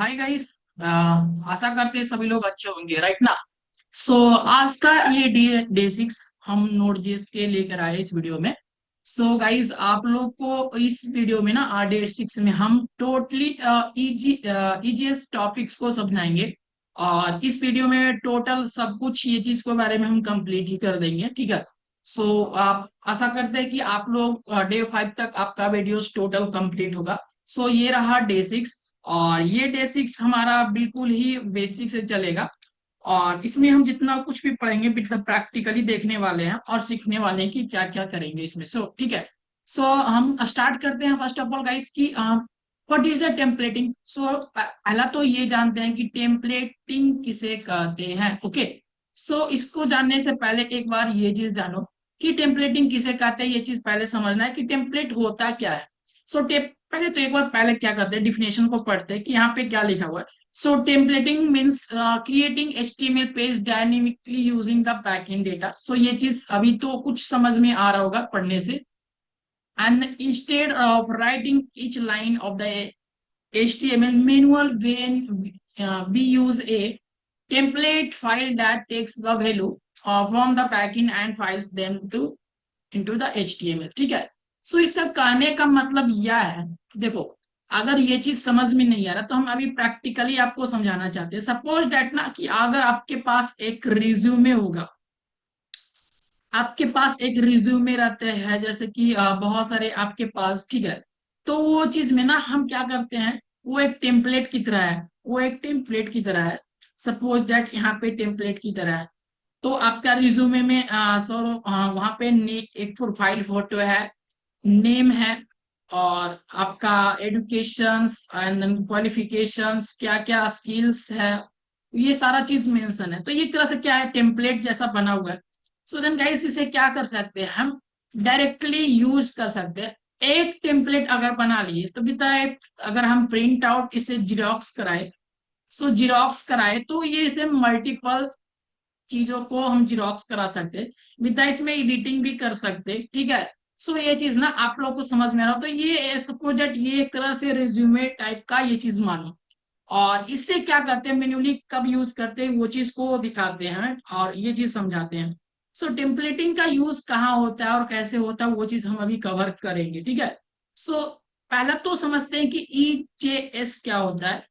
Hi guys. आशा करते हैं सभी लोग अच्छे होंगे, राइट ना। सो आज का ये डे सिक्स हम नोट जेएस के लेकर आए इस वीडियो में। सो गाइस, आप लोग को इस वीडियो में ना डे सिक्स में हम टोटली ईजीएस टॉपिक्स को समझाएंगे। और इस वीडियो में टोटल सब कुछ ये चीज के बारे में हम कंप्लीट ही कर देंगे, ठीक है। सो आप आशा करते हैं कि आप लोग डे फाइव तक आपका वीडियोस टोटल कंप्लीट होगा। सो ये रहा डे सिक्स। और ये डे सिक्स हमारा बिल्कुल ही बेसिक से चलेगा। और इसमें हम जितना कुछ भी पढ़ेंगे मतलब प्रैक्टिकली देखने वाले हैं और सीखने वाले हैं कि क्या क्या करेंगे इसमें। सो ठीक है। सो हम स्टार्ट करते हैं फर्स्ट ऑफ ऑल गाइस की व्हाट इज द टेम्पलेटिंग। सो पहला तो ये जानते हैं कि टेम्पलेटिंग किसे कहते हैं। ओके। सो इसको जानने से पहले एक बार ये चीज जानो कि टेम्पलेटिंग किसे कहते हैं। ये चीज पहले समझना है कि टेम्पलेट होता क्या है। सो पहले तो एक बार पहले क्या करते हैं, डिफिनेशन को पढ़ते हैं कि यहाँ पे क्या लिखा हुआ है। So templating means creating HTML page dynamically using the backend data. So ये चीज अभी तो कुछ समझ में आ रहा होगा पढ़ने से। And instead of writing each line of the HTML manual, when we use a template file that takes the value from the backend and files them to into the HTML, ठीक है। सो इसका कहने का मतलब यह है कि देखो, अगर ये चीज समझ में नहीं आ रहा तो हम अभी प्रैक्टिकली आपको समझाना चाहते हैं। सपोज दैट ना कि अगर आपके पास एक रिज्यूमे होगा, आपके पास एक रिज्यूमे रहते हैं जैसे कि बहुत सारे आपके पास, ठीक है। तो वो चीज में ना हम क्या करते हैं, वो एक टेम्पलेट की तरह है, वो एक टेम्पलेट की तरह है। सपोज दैट यहाँ पे टेम्पलेट की तरह है। तो आपका रिज्यूमे में सर वहां पे एक प्रोफाइल फोटो है, नेम है, और आपका एजुकेशंस एंड क्वालिफिकेशंस, क्या क्या स्किल्स है, ये सारा चीज मेंशन है। तो ये एक तरह से क्या है, टेम्पलेट जैसा बना हुआ है। सो देन गाइस, इसे क्या कर सकते हैं हम, डायरेक्टली यूज कर सकते हैं। एक टेम्पलेट अगर बना लिए तो बताए, अगर हम प्रिंट आउट इसे जिरोक्स कराए, सो जिरोक्स कराए तो ये इसे मल्टीपल चीजों को हम जिरोक्स करा सकते हैं। विद इसमें एडिटिंग भी कर सकते हैं, ठीक है। सो ये चीज ना आप लोग को समझ में आ रहा हो तो ये सपोज दैट ये एक तरह से रिज्यूमे टाइप का ये चीज मानो। और इससे क्या करते हैं, मैन्युअली कब यूज करते हैं वो चीज को दिखाते हैं और ये चीज समझाते हैं। सो टेम्पलेटिंग का यूज कहाँ होता है और कैसे होता है वो चीज हम अभी कवर करेंगे, ठीक है। सो पहला तो समझते हैं कि EJS क्या होता है।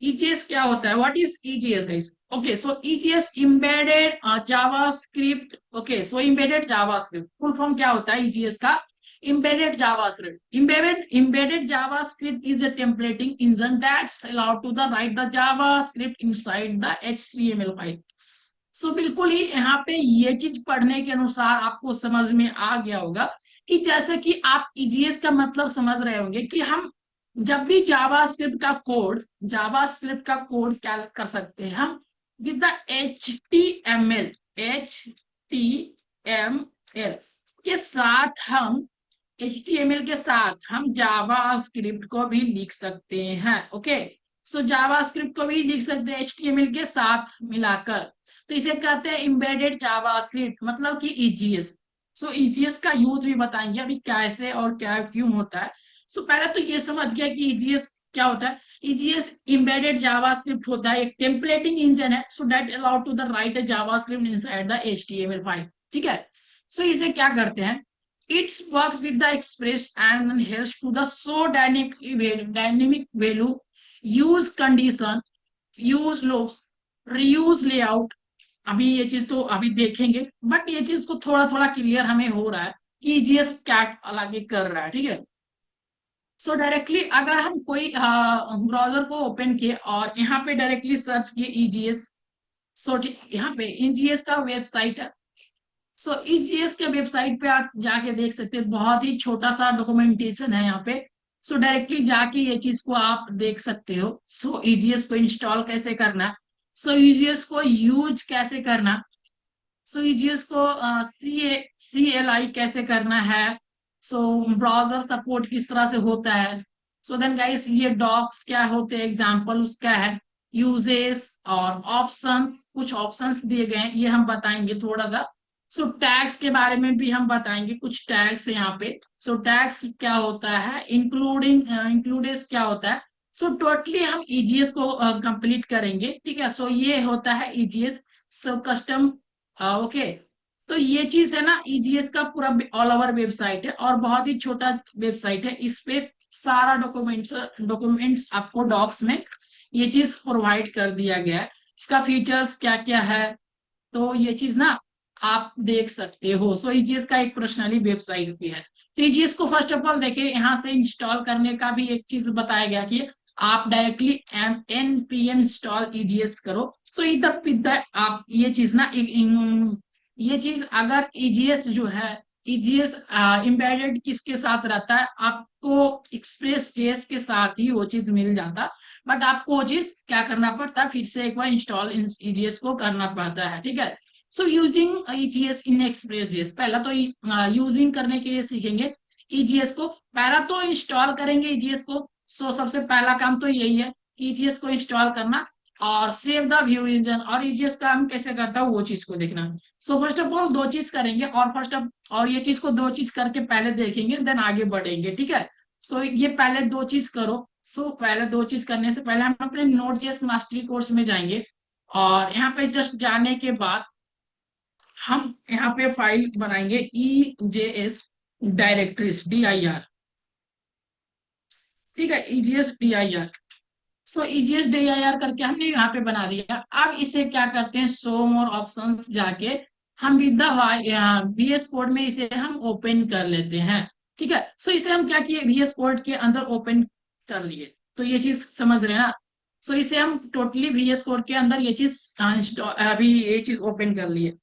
EJS क्या होता है, what is EJS guys. Okay, so EJS embedded JavaScript. Okay, so embedded JavaScript full form क्या होता है EJS का, embedded javascript। Embedded javascript is a templating engine that's allowed to the write the javascript inside the HTML file। सो बिल्कुल ही यहाँ पे ये चीज पढ़ने के अनुसार आपको समझ में आ गया होगा कि जैसे कि आप EJS का मतलब समझ रहे होंगे कि हम जब भी जावास्क्रिप्ट का कोड क्या कर सकते हैं हम, विद द HTML के साथ हम HTML के साथ हम जावास्क्रिप्ट को भी लिख सकते हैं। ओके, सो जावास्क्रिप्ट को भी लिख सकते हैं HTML के साथ मिलाकर। तो इसे कहते हैं एम्बेडेड जावास्क्रिप्ट, मतलब कि EJS। सो EJS का यूज भी बताएंगे अभी कैसे और क्या क्यों होता है। सो पहले तो ये समझ गया कि EJS क्या होता है। EJS एम्बेडेड जावास्क्रिप्ट होता है, एक टेम्पलेटिंग इंजन है, so that allow to the write JavaScript inside the HTML file, ठीक है। सो इसे क्या करते हैं, it works with the express and helps to the so dynamic value, use condition, use loops, reuse layout। अभी ये चीज तो अभी देखेंगे, बट ये चीज को थोड़ा थोड़ा क्लियर हमें हो रहा है कि EJS क्या अलग कर रहा है, ठीक है। सो डायरेक्टली अगर हम कोई ब्राउजर को ओपन किए और यहाँ पे डायरेक्टली सर्च किए EJS, सो यहाँ पे EJS का वेबसाइट है। सो EJS के वेबसाइट पे आप जाके देख सकते हैं, बहुत ही छोटा सा डॉक्यूमेंटेशन है यहाँ पे। सो डायरेक्टली जाके ये चीज को आप देख सकते हो। सो EJS को इंस्टॉल कैसे करना, सो EJS को यूज कैसे करना, सो EJS को CLI कैसे करना है, सो ब्राउजर सपोर्ट किस तरह से होता है। सो देन गाइस, ये डॉक्स क्या होते हैं, एग्जांपल उसका है, यूजेस और ऑप्शंस, कुछ ऑप्शंस दिए गए हैं ये हम बताएंगे थोड़ा सा। सो टैग्स के बारे में भी हम बताएंगे, कुछ टैग्स है यहाँ पे। सो टैग्स क्या होता है, इंक्लूडेस क्या होता है। सो टोटली हम ईजीएस को कंप्लीट करेंगे, ठीक है। सो ये होता है ईजीएस सब कस्टम। ओके, तो ये चीज है ना, ईजीएस का पूरा ऑल ओवर वेबसाइट है और बहुत ही छोटा वेबसाइट है। इस पे सारा डॉक्यूमेंट्स आपको डॉक्स में ये चीज प्रोवाइड कर दिया गया है। इसका फीचर्स क्या क्या है, तो ये चीज ना आप देख सकते हो। सो ईजीएस का एक पर्सनली वेबसाइट भी है। तो ईजीएस को फर्स्ट ऑफ ऑल देखिए, यहाँ से इंस्टॉल करने का भी एक चीज बताया गया कि आप डायरेक्टली npm इंस्टॉल ईजीएस करो। सो इधर इधर आप ये चीज ना ये चीज अगर ईजीएस जो है, ईजीएस एम्बेडेड किसके साथ रहता है, आपको एक्सप्रेस जेएस के साथ ही वो चीज मिल जाता। बट आपको वो चीज क्या करना पड़ता है, फिर से एक बार इंस्टॉल ईजीएस को करना पड़ता है, ठीक है। So using EGS Inn Express JS, पहला तो यूजिंग करने के लिए सीखेंगे ईजीएस को। पहला तो इंस्टॉल करेंगे ईजीएस को। सो सबसे पहला काम तो यही है, ईजीएस को इंस्टॉल करना और सेव द व्यू इंजन। और ईजीएस का हम कैसे करता हूँ वो चीज को देखना। सो फर्स्ट ऑफ ऑल दो चीज करेंगे, और और ये चीज को दो चीज करके पहले देखेंगे, देन आगे बढ़ेंगे, ठीक है। सो ये पहले दो चीज करो। सो पहले दो चीज करने से पहले हम अपने नोड.जेएस मास्टरी कोर्स में जाएंगे, और यहाँ पे जस्ट जाने के बाद हम यहाँ पे फाइल बनाएंगे EJS डायरेक्टरीज DIR, ठीक है, EJS DIR। सो EJS DIR करके हमने यहाँ पे बना दिया। अब इसे क्या करते हैं, शो मोर ऑप्शंस जाके हम विद द VS कोड में इसे हम ओपन कर लेते हैं, ठीक है। सो इसे हम क्या किए, VS कोड के अंदर ओपन कर लिए, तो ये चीज समझ रहे हैं ना। सो इसे हम टोटली VS कोड के अंदर ये चीज अभी ये चीज ओपन कर लिए।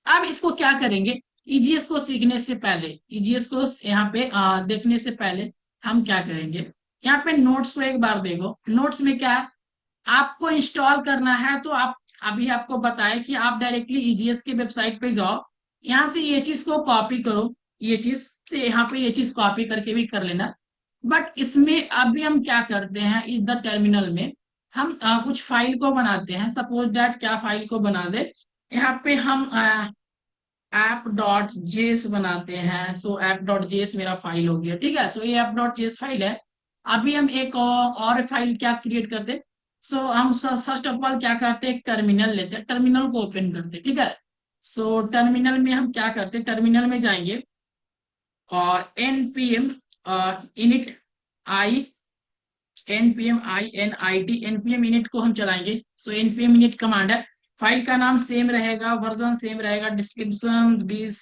अब इसको क्या करेंगे, ईजीएस को सीखने से पहले, ईजीएस को यहाँ पे देखने से पहले हम क्या करेंगे, यहाँ पे नोट्स को एक बार देखो। नोट्स में क्या है, आपको इंस्टॉल करना है तो आप, अभी आपको बताया कि आप डायरेक्टली ईजीएस के वेबसाइट पे जाओ, यहाँ से ये चीज को कॉपी करो, ये चीज तो यहाँ पे ये चीज कॉपी करके भी कर लेना। बट इसमें अभी हम क्या करते हैं, इधर टर्मिनल में हम कुछ फाइल को बनाते हैं। सपोज दैट क्या फाइल को बना दे, यहाँ पे हम app.js बनाते हैं। सो app.js मेरा फाइल हो गया, ठीक है। सो ये app.js फाइल है। अभी हम एक और फाइल क्या क्रिएट करते हैं, सो हम फर्स्ट ऑफ ऑल क्या करते हैं, एक टर्मिनल लेते हैं, टर्मिनल को ओपन करते हैं, ठीक है। सो टर्मिनल में हम क्या करते हैं, टर्मिनल में जाएंगे और npm init i npm init को हम चलाएंगे। सो npm init कमांड है, फाइल का नाम सेम रहेगा, वर्जन सेम रहेगा, description this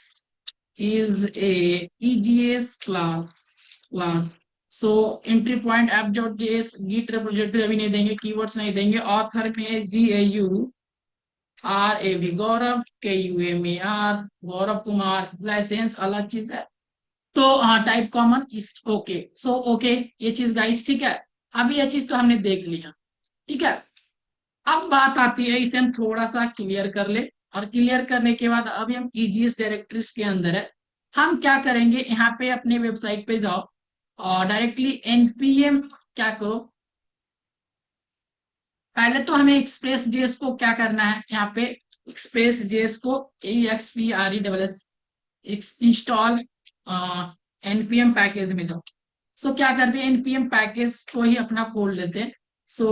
is a EGS class. So entry point app.js, git repository अभी नहीं देंगे, कीवर्ड्स नहीं देंगे, ऑथर में GAURAV Gaurav, KUMAR Gaurav Kumar, licence अलग चीज है। तो हाँ, टाइप कॉमन इस ओके। सो ओके, ये चीज गाइस, ठीक है। अभी ये चीज तो हमने देख लिया, ठीक है। अब बात आती है, इसे हम थोड़ा सा क्लियर कर ले, और क्लियर करने के बाद अभी हम EGS डायरेक्टरीज के अंदर है। हम क्या करेंगे, यहाँ पे अपने वेबसाइट पे जाओ और डायरेक्टली npm क्या करो, पहले तो हमें एक्सप्रेस जेएस को क्या करना है, यहाँ पे एक्सप्रेस जेएस को EXPRESS इंस्टॉल npm पैकेज में जाओ। सो क्या करते हैं, npm पैकेज को ही अपना खोल लेते हैं। सो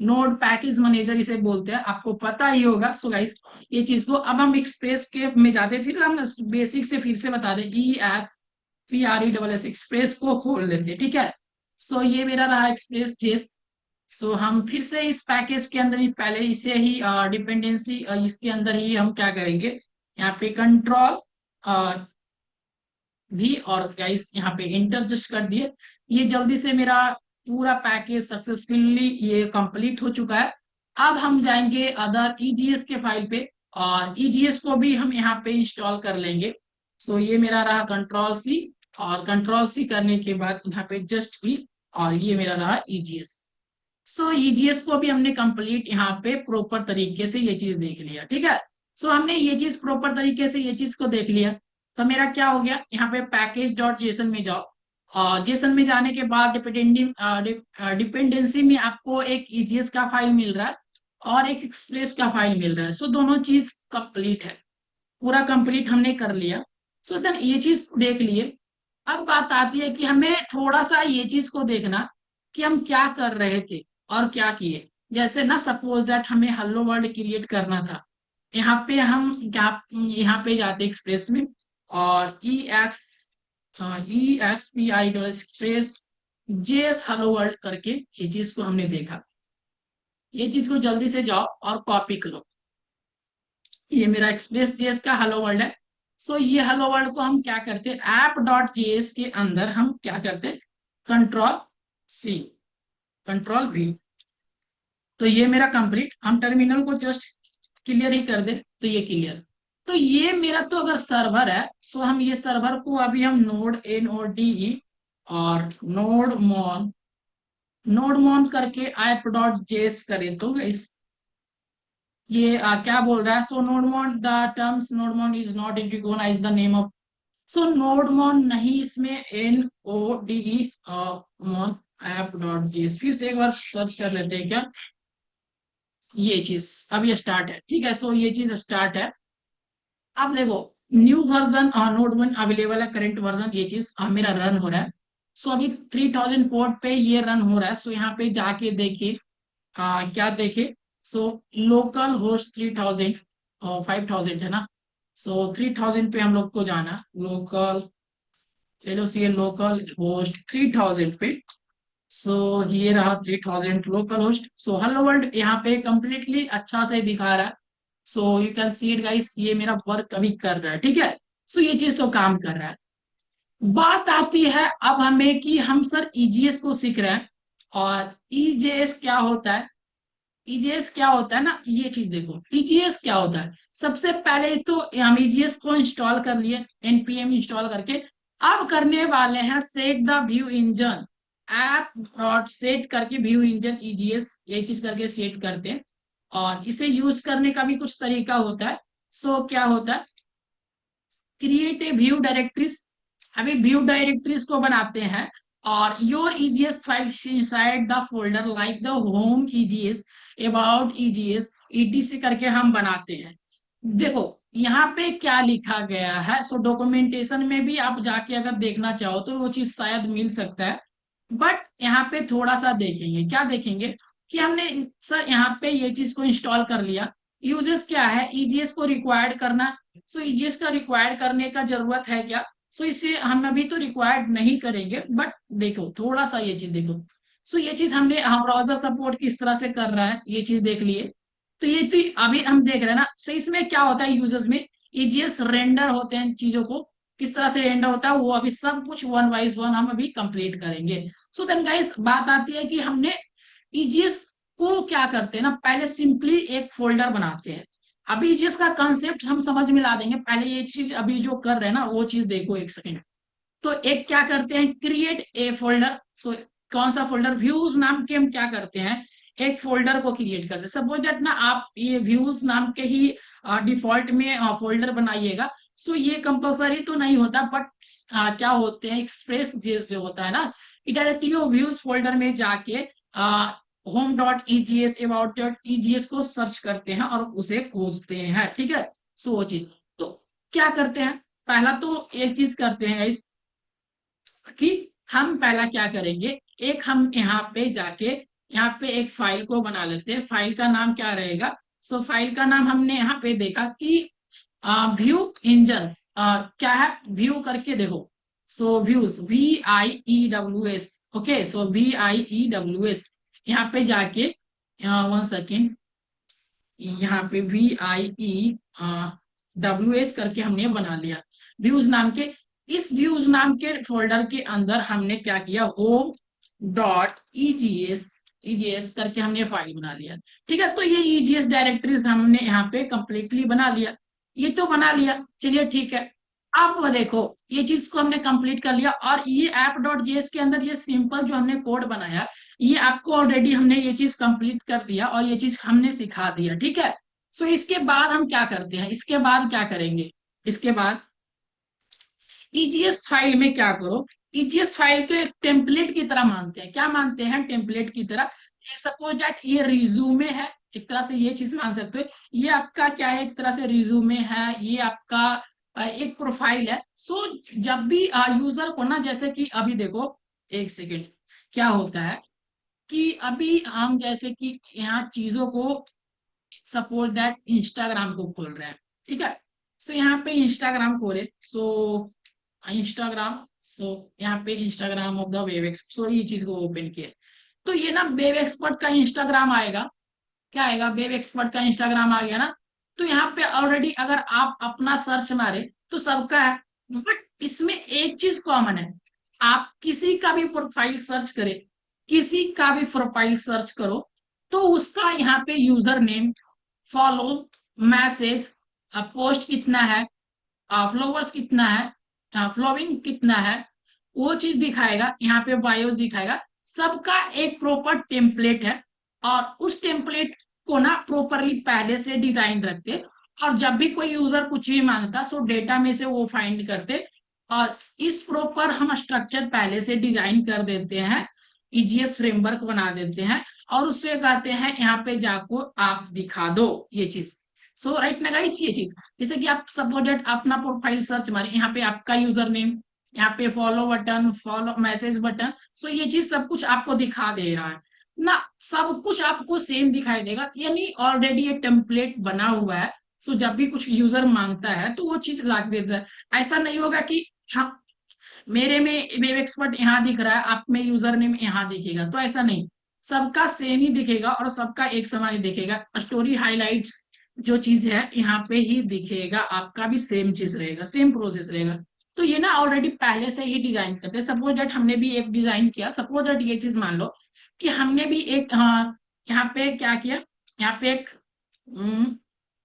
नोड पैकेज मैनेजर इसे बोलते हैं, आपको पता ही होगा। सो गाइस, ये चीज को अब हम एक्सप्रेस के में जाते हैं, फिर हम बेसिक से फिर से बता दें, EXPRESS एक्सप्रेस को खोल लेते हैं, ठीक है। सो ये मेरा रहा एक्सप्रेस जेएस। सो हम फिर से इस पैकेज के अंदर ही पहले इसे ही डिपेंडेंसी इसके अंदर ही हम क्या करेंगे, यहाँ पे कंट्रोल भी, और गाइस यहाँ पे इंटर जस्ट कर दिए। ये जल्दी से मेरा पूरा पैकेज सक्सेसफुली ये कंप्लीट हो चुका है। अब हम जाएंगे अदर EGS के फाइल पे, और EGS को भी हम यहाँ पे इंस्टॉल कर लेंगे। सो ये मेरा रहा कंट्रोल C, और कंट्रोल C करने के बाद यहाँ पे जस्ट भी, और ये मेरा रहा EGS। सो EGS को भी हमने कंप्लीट यहाँ पे प्रॉपर तरीके से ये चीज देख लिया, ठीक है। सो हमने ये चीज प्रॉपर तरीके से ये चीज को देख लिया, तो मेरा क्या हो गया, यहाँ पे पैकेज डॉट जेसन में जाओ, और जेसन में जाने के बाद डिपेंडेंसी में आपको एक EGS का फाइल मिल रहा है और एक एक्सप्रेस का फाइल मिल रहा है। सो दोनों चीज कंप्लीट है, पूरा कंप्लीट हमने कर लिया। सो देन ये चीज देख लिए। अब बात आती है कि हमें थोड़ा सा ये चीज को देखना, कि हम क्या कर रहे थे और क्या किए। जैसे ना सपोज दैट हमें हेलो वर्ल्ड क्रिएट करना था, यहाँ पे हम क्या, यहाँ पे जाते एक्सप्रेस में, और EXPI express JS hello world करके ये चीज को हमने देखा। ये चीज को जल्दी से जाओ और कॉपी करो। ये मेरा एक्सप्रेस जेएस का हेलो वर्ल्ड है। सो ये हेलो वर्ल्ड को हम क्या करते हैं, ऐप डॉट जेएस के अंदर हम क्या करते हैं, कंट्रोल C, कंट्रोल V। तो ये मेरा कंप्लीट, हम टर्मिनल को जस्ट क्लियर ही कर दे तो ये क्लियर। तो ये मेरा तो अगर सर्वर है, सो हम ये सर्वर को अभी हम NODE और नोड मोन करके ऐप डॉट जेएस करें तो इस ये क्या बोल रहा है, so nodemon the terms nodemon is not recognize the name of, so nodemon नहीं, इसमें NODE मोन ऐप डॉट जेएस। फिर से एक बार सर्च कर लेते हैं क्या, ये चीज अब ये स्टार्ट है, ठीक है। सो ये चीज स्टार्ट है। अब देखो न्यू वर्जन नोड 1 अवेलेबल है, करंट वर्जन, ये चीज मेरा रन हो रहा है। सो अभी 3000 पोर्ट पे ये रन हो रहा है। सो यहाँ पे जाके देखिए, क्या देखे, सो लोकल होस्ट 3000 और 5000 है ना। सो 3000 पे हम लोग को जाना, लोकल LOCL लोकल होस्ट 3000 पे। सो ये रहा 3000 local host. So hello world यहाँ पे कंप्लीटली अच्छा से दिखा रहा है। So you can see it guys, ये मेरा वर्क अभी कर रहा है, ठीक है। सो ये चीज तो काम कर रहा है। बात आती है अब हमें कि हम सर EGS को सीख रहे हैं, और EJS क्या होता है। EGS क्या होता है ना, ये चीज देखो, EGS क्या होता है। सबसे पहले तो हम EGS को इंस्टॉल कर लिए, npm इंस्टॉल करके। अब करने वाले हैं set the view engine, app dot set करके व्यू इंजन EGS, ये चीज करके सेट करते हैं। और इसे यूज करने का भी कुछ तरीका होता है। सो क्या होता है, क्रिएट ए व्यू डायरेक्टरीज, अभी व्यू डायरेक्टरीज को बनाते हैं, और your EGS file inside the folder like the home EGS, about EGS, ETC करके हम बनाते हैं। देखो यहाँ पे क्या लिखा गया है, सो डॉक्यूमेंटेशन में भी आप जाके अगर देखना चाहो तो वो चीज शायद मिल सकता है। बट यहाँ पे थोड़ा सा देखेंगे, क्या देखेंगे कि हमने सर यहाँ पे ये चीज को इंस्टॉल कर लिया। यूजेस क्या है, EGS को रिक्वायर्ड करना। सो EGS का रिक्वायर्ड करने का जरूरत है क्या, सो इसे हम अभी तो रिक्वायर्ड नहीं करेंगे, बट देखो थोड़ा सा ये चीज देखो। सो ये चीज हमने, हम ब्राउजर सपोर्ट किस तरह से कर रहा है ये चीज देख लिए। तो ये तो अभी हम देख रहे हैं ना। सो इसमें क्या होता है, यूजर्स में EGS रेंडर होते हैं, चीजों को किस तरह से रेंडर होता है वो अभी सब कुछ वन वाइज वन हम अभी कंप्लीट करेंगे। सो देन गाइस बात आती है कि हमने EGS को क्या करते हैं ना, पहले सिंपली एक फोल्डर बनाते हैं। अभी EGS का कंसेप्ट हम समझ में ला देंगे, पहले ये चीज अभी जो कर रहे हैं ना वो चीज देखो एक सेकेंड। तो एक क्या करते हैं, क्रिएट ए फोल्डर। सो कौन सा फोल्डर, व्यूज नाम के हम क्या करते हैं, एक फोल्डर को क्रिएट करते हैं। सपोज दैट ना आप ये व्यूज नाम के ही डिफॉल्ट में फोल्डर बनाइएगा। सो ये कंपलसरी तो नहीं होता, बट क्या होते हैं, एक्सप्रेस जेस जो होता है ना, ये डायरेक्टली वो व्यूज फोल्डर में जाके home.EGS about.EGS को सर्च करते हैं और उसे खोजते हैं, ठीक है। सो वो चीज तो क्या करते हैं, पहला तो एक चीज करते हैं इस, कि हम पहला क्या करेंगे, एक हम यहाँ पे जाके यहाँ पे एक फाइल को बना लेते हैं। फाइल का नाम क्या रहेगा, सो फाइल का नाम हमने यहाँ पे देखा कि व्यू इंजन्स क्या है, व्यू करके देखो। सो व्यूज VIEWS, ओके। सो VIEWS यहाँ पे जाके, 1 सेकेंड, यहाँ पे VIEWS करके हमने बना लिया व्यूज नाम के। इस व्यूज नाम के फोल्डर के अंदर हमने क्या किया, home.EGS करके हमने फाइल बना लिया, ठीक है। तो ये EGS डायरेक्टरीज हमने यहाँ पे कंप्लीटली बना लिया। ये तो बना लिया, चलिए ठीक है। अब वो देखो ये चीज को हमने कंप्लीट कर लिया, और ये app.js के अंदर ये सिंपल जो हमने कोड बनाया, ये आपको ऑलरेडी हमने ये चीज कंप्लीट कर दिया और ये चीज हमने सिखा दिया, ठीक है। सो इसके बाद हम क्या करते हैं, इसके बाद क्या करेंगे, इसके बाद EGS फाइल में क्या करो, EGS फाइल को एक टेम्पलेट की तरह मानते हैं। क्या मानते हैं, टेम्पलेट की तरह। सपोज दैट ये रिज्यूमे है, एक तरह से ये चीज मान सकते हो। ये आपका क्या है, एक तरह से रिज्यूमे है, ये आपका एक प्रोफाइल है। सो जब भी यूजर को ना, जैसे कि अभी देखो एक सेकेंड, क्या होता है, कि अभी हम जैसे कि यहाँ चीजों को सपोज दैट इंस्टाग्राम को खोल रहे हैं, ठीक है। सो यहाँ पे इंस्टाग्राम खोले, सो इंस्टाग्राम, सो यहाँ पे Instagram of the web expert, so ये चीज को ओपन किया, तो ये ना वेब एक्सपर्ट का इंस्टाग्राम आएगा। क्या आएगा? वेब एक्सपर्ट का इंस्टाग्राम आ गया ना। तो यहाँ पे ऑलरेडी अगर आप अपना सर्च मारे तो सबका है, बट इसमें एक चीज कॉमन है। आप किसी का भी प्रोफाइल सर्च करें, किसी का भी प्रोफाइल सर्च करो, तो उसका यहाँ पे user name, follow, message, post कितना है, फ्लोवर्स कितना है, फ्लोविंग कितना है, वो चीज दिखाएगा। यहाँ पे बायोस दिखाएगा। सबका एक प्रॉपर टेम्पलेट है, और उस टेम्पलेट को ना प्रॉपरली पहले से डिजाइन रखते, और जब भी कोई यूजर कुछ भी मांगता सो डेटा में से वो फाइंड करते, और इस प्रॉपर हम स्ट्रक्चर पहले से डिजाइन कर देते हैं, ईजीएस फ्रेमवर्क बना देते हैं, और उससे कहते हैं यहाँ पे जाको आप दिखा दो ये चीज। सो राइट ना गाइस, ये चीज जैसे कि आप सपोज अपना प्रोफाइल सर्च मारे, यहाँ पे आपका यूजर नेम, यहाँ पे follow button, follow message button, so ये चीज सब कुछ आपको दिखा दे रहा है ना। सब कुछ आपको सेम दिखाई देगा, यानी ऑलरेडी ये टेम्पलेट बना हुआ है। सो जब भी कुछ यूजर मांगता है तो वो चीज ला के देता है। ऐसा नहीं होगा कि हाँ मेरे में वेब एक्सपर्ट यहाँ दिख रहा है, आप में यूजर नेम यहाँ दिखेगा, तो ऐसा नहीं। सबका सेम ही दिखेगा और सबका एक समान ही दिखेगा। स्टोरी हाइलाइट्स जो चीज है यहाँ पे ही दिखेगा, आपका भी सेम चीज रहेगा, सेम प्रोसेस रहेगा। तो ये ना ऑलरेडी पहले से ही डिजाइन करते हैं। सपोज दैट हमने भी एक डिजाइन किया, सपोज दैट ये चीज मान लो कि हमने भी एक, हाँ, यहाँ पे क्या किया, यहाँ पे एक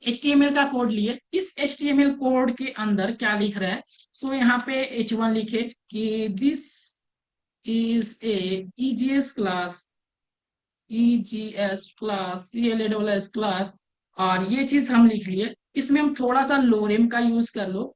HTML का कोड लिए। इस HTML कोड के अंदर क्या लिख रहा है? सो यहाँ पे H1 लिखे कि this is a EGS class, EGS class, CLASS class, और ये चीज हम लिख लिए। इसमें हम थोड़ा सा लोरेम का यूज कर लो।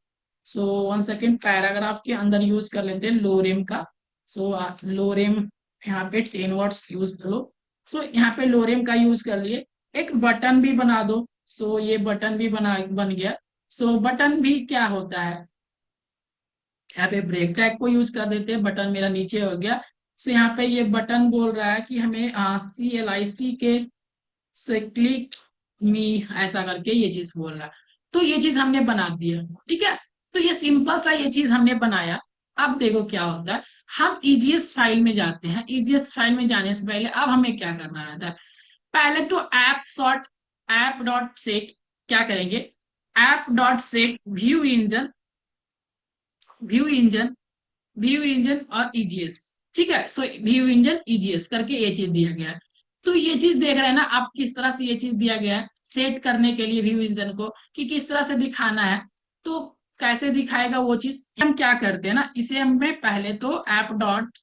सो 1 सेकेंड, पैराग्राफ के अंदर यूज कर लेते हैं लोरेम का। सो लोरेम यहाँ पे 10 वर्ड्स यूज कर लो। सो यहाँ पे लोरेम का यूज कर लिए। एक बटन भी बना दो। सो ये बटन भी बन गया। सो बटन भी क्या होता है, यहाँ पे ब्रेक टैग को यूज कर देते हैं। बटन मेरा नीचे हो गया। सो यहाँ पे ये बटन बोल रहा है कि हमें CLIC के से क्लिक मी, ऐसा करके ये चीज बोल रहा है। तो ये चीज हमने बना दिया, ठीक है। तो ये सिंपल सा ये चीज हमने बनाया। अब देखो क्या होता है, हम EGS फाइल में जाते हैं। EGS फाइल में जाने से पहले अब हमें क्या करना रहता है? पहले तो ऐप डॉट सेट क्या करेंगे, app dot set view engine view engine और EGS, ठीक है। सो व्यू इंजन EGS करके ये चीज दिया गया है। तो ये चीज देख रहे हैं ना आप, किस तरह से ये चीज दिया गया है सेट करने के लिए व्यू इंजन को, कि किस तरह से दिखाना है। तो कैसे दिखाएगा वो चीज, हम क्या करते हैं ना, इसे हमें पहले तो app dot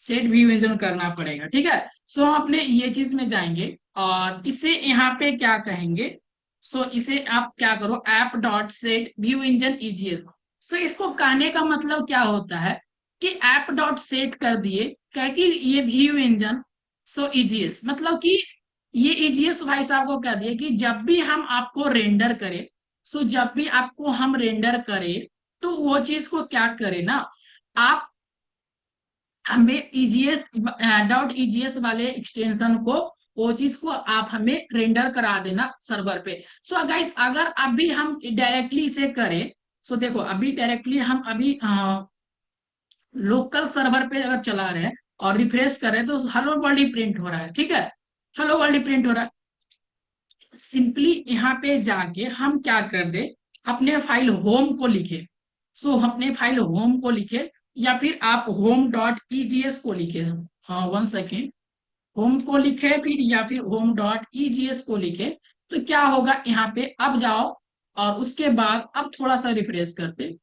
set view engine करना पड़ेगा, ठीक है। सो हम अपने ये चीज में जाएंगे, और इसे यहाँ पे क्या कहेंगे, सो इसे आप क्या करो, app dot set view engine EGS। तो इसको कहने का मतलब क्या होता है कि ऐप डॉट सेट कर दिए, क्या कि ये व्यू इंजन, सो EGS मतलब कि ये EGS भाई साहब को कह दिए कि जब भी हम आपको रेंडर करें, सो जब भी आपको हम रेंडर करें, तो वो चीज को क्या करे ना, आप हमें EGS वाले एक्सटेंशन को, वो चीज को आप हमें रेंडर करा देना सर्वर पे। सो गाइस अगर अभी हम डायरेक्टली इसे करें, सो देखो अभी डायरेक्टली हम अभी लोकल सर्वर पे अगर चला रहे हैं और रिफ्रेश कर रहे हैं, तो हेलो वर्ल्ड ही प्रिंट हो रहा है, ठीक है। हेलो वर्ल्ड ही प्रिंट हो रहा है। सिंपली यहाँ पे जाके हम क्या कर दे, अपने फाइल होम को लिखे। सो अपने फाइल होम को लिखे, या फिर आप home.egs को लिखे। हाँ 1 सेकेंड, होम को लिखे फिर, या फिर home.egs को लिखे। तो क्या होगा, यहाँ पे अब जाओ, और उसके बाद अब थोड़ा सा रिफ्रेश करते।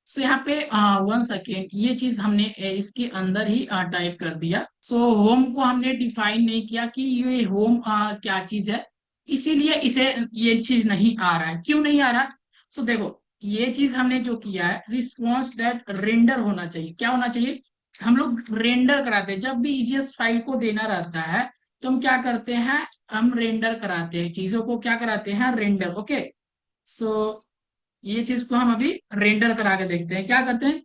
सो यहाँ पे 1 सेकेंड, ये चीज हमने इसके अंदर ही टाइप कर दिया। सो होम को हमने डिफाइन नहीं किया कि ये होम क्या चीज है, इसीलिए इसे ये चीज नहीं आ रहा है। क्यों नहीं आ रहा? सो देखो ये चीज हमने जो किया है, रिस्पॉन्स डेट रेंडर होना चाहिए। क्या होना चाहिए? हम लोग रेंडर कराते हैं जब भी EGS फाइल को देना रहता है, तो हम क्या करते हैं, हम रेंडर कराते हैं चीजों को, क्या कराते हैं, रेंडर। ओके, सो ये चीज को हम अभी रेंडर करा के देखते हैं। क्या करते हैं,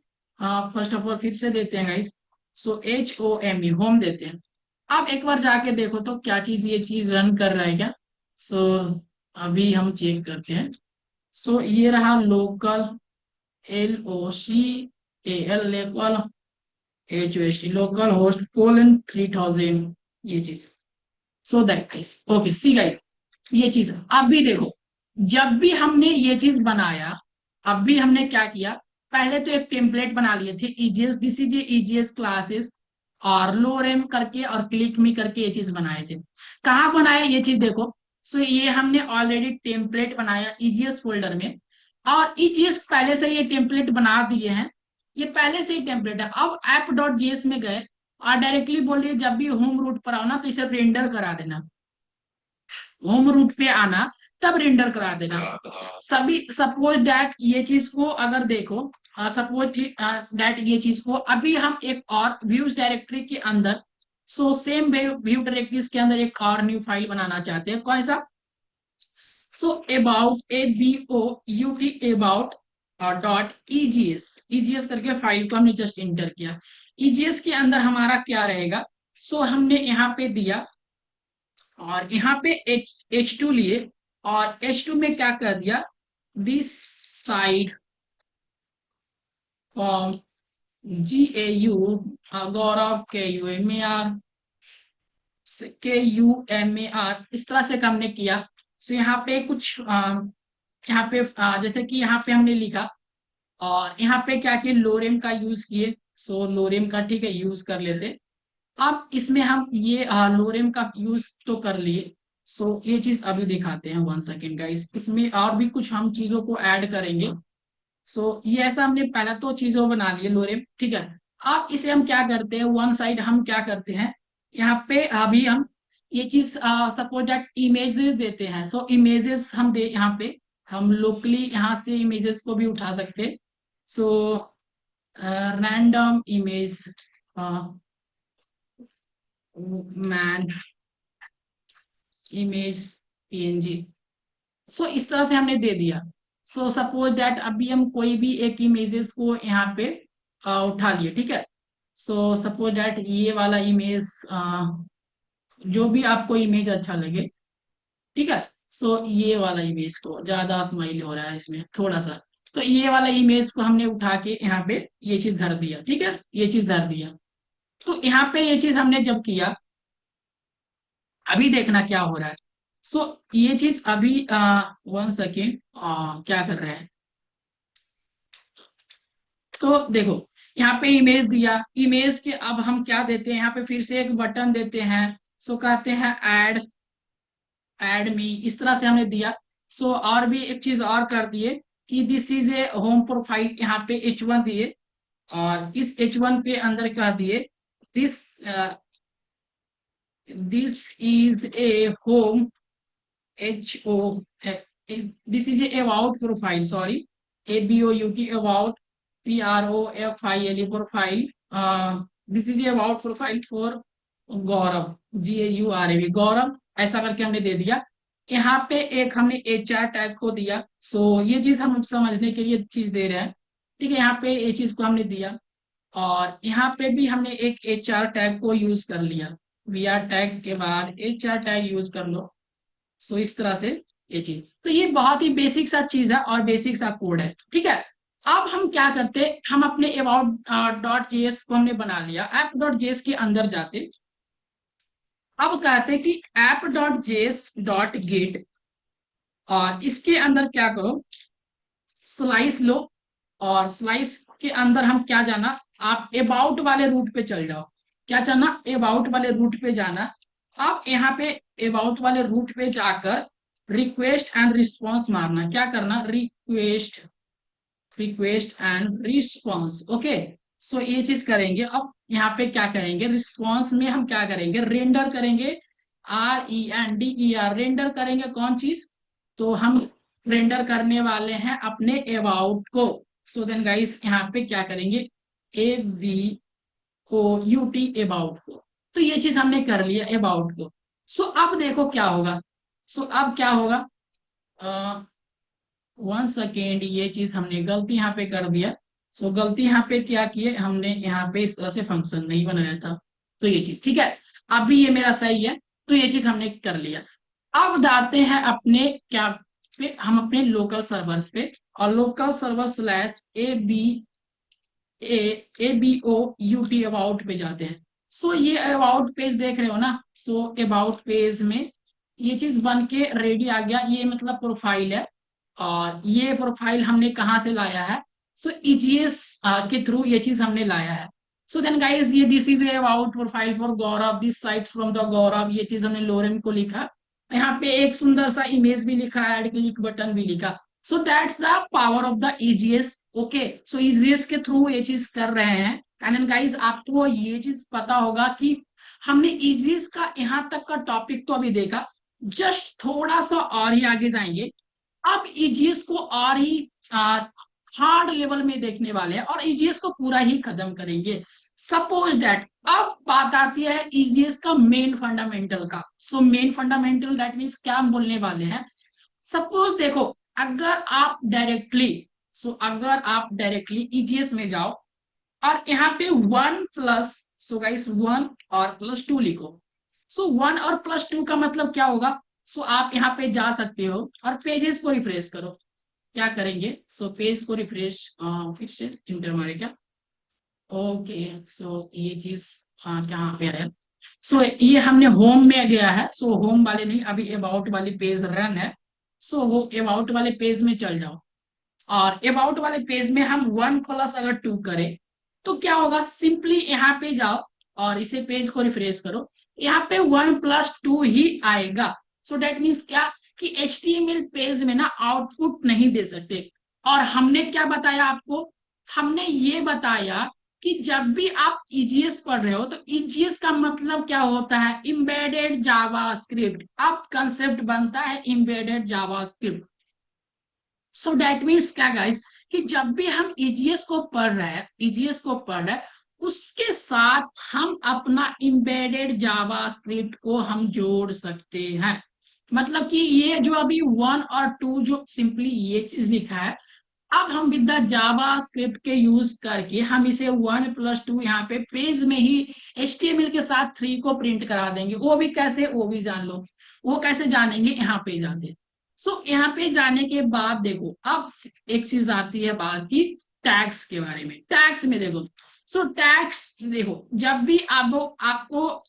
फर्स्ट ऑफ ऑल फिर से देते हैं गाइस। सो HOME होम देते हैं। आप एक बार जाके देखो तो क्या चीज ये चीज रन कर रहा है क्या। सो अभी हम चेक करते हैं। सो ये रहा local, LOCAL, local HOST, local host colon 3000, ये चीज। So that guys, okay see guys, ये चीज अब भी देखो, जब भी हमने ये चीज बनाया, अब भी हमने क्या किया, पहले तो एक टेम्पलेट बना लिए थे EGS, this is EGS classes, और लोरेम करके और क्लिक मी करके ये चीज बनाए थे। कहाँ बनाए ये चीज देखो। सो ये हमने ऑलरेडी टेम्पलेट बनाया EGS फोल्डर में, और EGS पहले से ये टेम्पलेट बना दिए हैं, ये पहले से ही टेम्पलेट है। अब app.js में गए और डायरेक्टली बोलिए जब भी होम रूट पर आओ ना तो इसे रेंडर करा देना, होम रूट पे आना तब रेंडर करा देना। सभी सपोज दैट ये चीज को अगर देखो, सपोज दैट ये चीज को अभी हम एक और व्यूज डायरेक्टरी के अंदर, सो सेम व्यू डायरेक्टरीज के अंदर एक और न्यू फाइल बनाना चाहते हैं, कौन सा। So about ABOUT about .EGS करके फाइल को हमने जस्ट इंटर किया। EGS के अंदर हमारा क्या रहेगा, सो हमने यहाँ पे दिया, और यहाँ पे H2 लिए, और H2 में क्या कर दिया, this side from GAU, Gaurav KUMAR, इस तरह से हमने किया। सो यहाँ पे कुछ यहाँ पे जैसे कि यहाँ पे हमने लिखा, और यहाँ पे क्या किया, लोरेम का यूज किए। सो लोरेम का ठीक है यूज कर लेते। अब इसमें हम ये लोरेम का यूज तो कर लिए। सो ये चीज अभी दिखाते हैं, 1 सेकेंड गाइस, इसमें और भी कुछ हम चीजों को ऐड करेंगे। सो ये ऐसा हमने पहला तो चीजों बना लिए लोरेम, ठीक है। अब इसे हम क्या करते हैं, वन साइड हम क्या करते हैं, यहाँ पे अभी हम ये चीज सपोज दैट इमेज देते हैं। सो इमेजेस हम दे, यहाँ पे हम लोकली यहाँ से इमेजेस को भी उठा सकते हैं। So random image man image PNG, सो इस तरह से हमने दे दिया। सो सपोज दैट अभी हम कोई भी एक इमेजेस को यहाँ पे उठा लिए, ठीक है। सो सपोज दैट ये वाला इमेज, जो भी आपको इमेज अच्छा लगे, ठीक है। सो ये वाला इमेज को, ज्यादा स्माइल हो रहा है इसमें थोड़ा सा, तो ये वाला इमेज को हमने उठा के यहाँ पे ये चीज धर दिया, ठीक है, ये चीज धर दिया। तो यहाँ पे ये चीज हमने जब किया, अभी देखना क्या हो रहा है। सो ये चीज अभी 1 सेकेंड क्या कर रहे हैं, तो देखो यहाँ पे इमेज दिया, इमेज के अब हम क्या देते हैं, यहाँ पे फिर से एक बटन देते हैं। सो कहते हैं ऐड मी, इस तरह से हमने दिया। सो और भी एक चीज और कर दिए कि this is A home profile, यहाँ पे H1 दिए, और इस H1 पे अंदर कह दिए this this is A home HO, this is A about profile, sorry, ABOUT about PROFILE profile, this is A about profile for Gaurav, GAURAV गौरव, ऐसा करके हमने दे दिया। यहाँ पे एक हमने HR टैग को दिया। सो ये चीज हम समझने के लिए चीज दे रहे हैं, ठीक है। यहाँ पे ये चीज को हमने दिया, और यहाँ पे भी हमने एक HR टैग को यूज कर लिया, VR टैग के बाद HR टैग यूज कर लो। सो इस तरह से ये चीज, तो ये बहुत ही बेसिक सा चीज है और बेसिक सा कोड है, ठीक है। अब हम क्या करते, हम अपने about.js को हमने बना लिया, app.js के अंदर जाते, अब कहते हैं कि app.js.get, और इसके अंदर क्या करो, स्लाइस लो, और स्लाइस के अंदर हम क्या जाना, आप अबाउट वाले रूट पे चल जाओ, क्या जाना, अबाउट वाले रूट पे जाना। अब यहाँ पे अबाउट वाले रूट पे जाकर रिक्वेस्ट एंड रिस्पॉन्स मारना, क्या करना, रिक्वेस्ट एंड रिस्पॉन्स, ओके। सो ये चीज करेंगे। अब यहाँ पे क्या करेंगे, रिस्पॉन्स में हम क्या करेंगे, रेंडर करेंगे, RENDER, रेंडर करेंगे कौन चीज, तो हम रेंडर करने वाले हैं अपने अबाउट को। सो देन गाइस यहाँ पे क्या करेंगे, ABOUT अबाउट को, तो ये चीज हमने कर लिया अबाउट को। सो अब देखो क्या होगा, सो अब क्या होगा, 1 सेकेंड, ये चीज हमने गलती यहाँ पे कर दिया। सो गलती यहाँ पे क्या किए हमने, यहाँ पे इस तरह से फंक्शन नहीं बनाया था, तो ये चीज ठीक है। अभी ये मेरा सही है, तो ये चीज हमने कर लिया। अब जाते हैं अपने क्या पे, हम अपने लोकल सर्वर्स पे, और local server slash ABOUT about पे जाते हैं। सो ये अबाउट पेज देख रहे हो ना, सो अबाउट पेज में ये चीज बन के रेडी आ गया, ये मतलब प्रोफाइल है। और ये प्रोफाइल हमने कहाँ से लाया है, सो EGS के थ्रू ये चीज हमने लाया है। सो देन गाइस, ये this is about profile for Gaurav, this sites from the Gaurav, ये चीज हमने लोरेम को लिखा। यहाँ पे एक सुंदर सा इमेज भी लिखा, ऐड क्लिक बटन भी लिखा। So that's the power of the EGS। Okay, so EGS के थ्रू ये चीज कर रहे हैं। एंड गाइस, आपको ये चीज पता होगा कि हमने EGS का यहाँ तक का टॉपिक तो अभी देखा, जस्ट थोड़ा सा और ही आगे जाएंगे। अब EGS को और ही हार्ड लेवल में देखने वाले हैं, और EGS को पूरा ही खत्म करेंगे। सपोज दैट, अब बात आती है EGS का मेन फंडामेंटल का। So main fundamental that means क्या हम बोलने वाले हैं। सपोज देखो, अगर आप डायरेक्टली अगर आप डायरेक्टली EGS में जाओ और यहाँ पे 1+, सो गाइस 1 और +2 लिखो। सो 1 और +2 का मतलब क्या होगा। सो आप यहाँ पे जा सकते हो और पेजेस को रिफ्रेश करो। क्या करेंगे, सो पेज को रिफ्रेश, फिर से इंटर मारे क्या। ओके, सो ये चीज कहाँ पे है। सो ये हमने होम में गया है, सो होम वाले नहीं, अभी अबाउट वाली पेज रन है। सो हो अबाउट वाले पेज में चल जाओ, और अबाउट वाले पेज में हम 1+ अगर 2 करें तो क्या होगा। सिंपली यहाँ पे जाओ और इसे पेज को रिफ्रेश करो, यहाँ पे 1+2 ही आएगा। सो डेट मीन्स क्या, कि HTML पेज में ना आउटपुट नहीं दे सकते। और हमने क्या बताया आपको, हमने ये बताया कि जब भी आप EGS पढ़ रहे हो तो EGS का मतलब क्या होता है, इम्बेडेड जावास्क्रिप्ट। अब कंसेप्ट बनता है embedded JavaScript. So that means क्या गाइस, कि जब भी हम EGS को पढ़ रहे हैं, उसके साथ हम अपना इम्बेडेड जावास्क्रिप्ट को हम जोड़ सकते हैं। मतलब कि ये जो अभी 1 और 2 जो सिंपली ये चीज लिखा है, अब हम विद द जावा स्क्रिप्ट के यूज करके हम इसे 1+2 यहाँ पे पेज में ही HTML के साथ 3 को प्रिंट करा देंगे। वो भी कैसे, वो भी जान लो। वो कैसे जानेंगे, यहाँ पे जाते। सो यहाँ पे जाने के बाद देखो, अब एक चीज आती है बात की टैग्स के बारे में। टैग्स में देखो, सो टैग्स देखो, जब भी आपको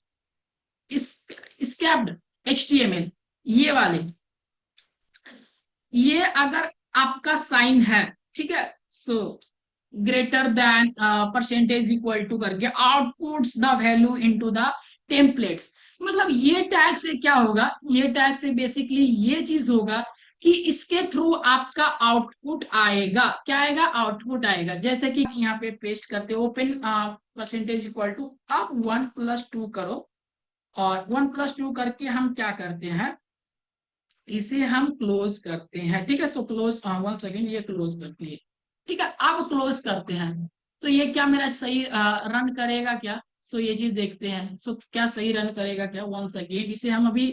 इस स्क्रैप्ड HTML ये वाले, ये अगर आपका साइन है, ठीक है, so greater than percentage equal to करके outputs the value into the templates. मतलब ये टैग से क्या होगा, ये टैग से बेसिकली ये चीज होगा कि इसके थ्रू आपका आउटपुट आएगा। क्या आएगा, आउटपुट आएगा। जैसे कि यहाँ पे पेस्ट करते हो, ओपन परसेंटेज इक्वल टू, आप 1+2 करो, और 1+2 करके हम क्या करते हैं, इसे हम क्लोज करते हैं। ठीक है, सो क्लोज, 1 सेकेंड, ये क्लोज करती है। ठीक है, अब क्लोज करते हैं, तो ये क्या मेरा सही रन करेगा क्या। सो ये चीज देखते हैं, सो क्या सही रन करेगा क्या। 1 सेकेंड, इसे हम अभी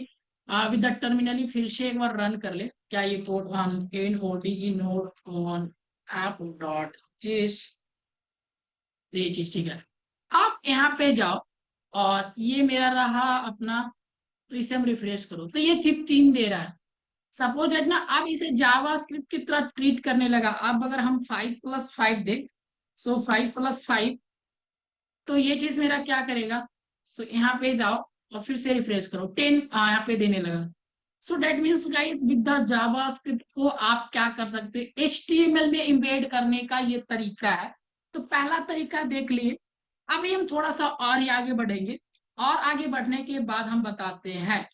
विद द टर्मिनली फिर से एक बार रन कर ले। क्या ये code NODE node on app.js, तो ये चीज ठीक है। आप यहाँ पे जाओ, और ये मेरा रहा अपना, तो इसे हम रिफ्रेश करो, तो ये 3 दे रहा है। सपोज दैट ना, अब इसे जावा स्क्रिप्ट की तरह ट्रीट करने लगा। अब अगर हम 5+5 दे, सो 5+5, तो ये चीज मेरा क्या करेगा। सो यहाँ पे जाओ और फिर से रिफ्रेश करो, 10 यहाँ पे देने लगा। So that means guys, with the JavaScript को आप क्या कर सकते हैं, HTML में इम्बेड करने का ये तरीका है। तो पहला तरीका देख लिए। अभी हम थोड़ा सा और ही आगे बढ़ेंगे, और आगे बढ़ने के बाद हम बताते हैं।